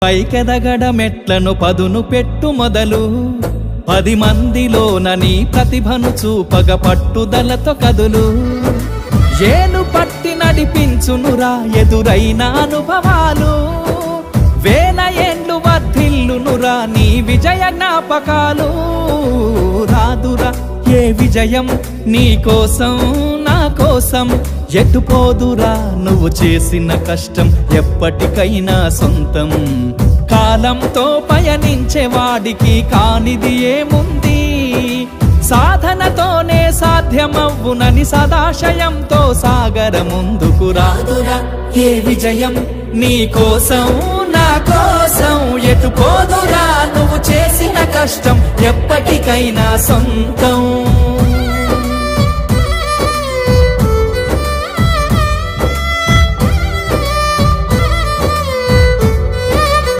పైకెదగడ మెట్లను పదును పెట్టు మొదలు 10 మందిలోన నీ ప్రతిభను చూపగ పట్టుదలతో కదులు ఏలు పట్టి నడిపించునురా ఎదురైన అనుభవాలు వేల ఏండ్లు వర్ధిల్లునురా నీ విజయ జ్ఞాపకాలు రాదురా ఏ విజయం నీ కోసం నా కోసం ఎటుపోదురా నువ్వు చేసిన కష్టం ఎప్పటికైనా సొంతం కాలంతో పయనించే వాడికి కానిది ఏముంది సాధనతోనే సాధ్యమవ్వునని సదాశయంతో సాగర ముందుకు రాదురా ఏ విజయం నీ కోసం నా కోసం ఎటుపోదురా నువ్వు చేసిన కష్టం ఎప్పటికైనా సొంతం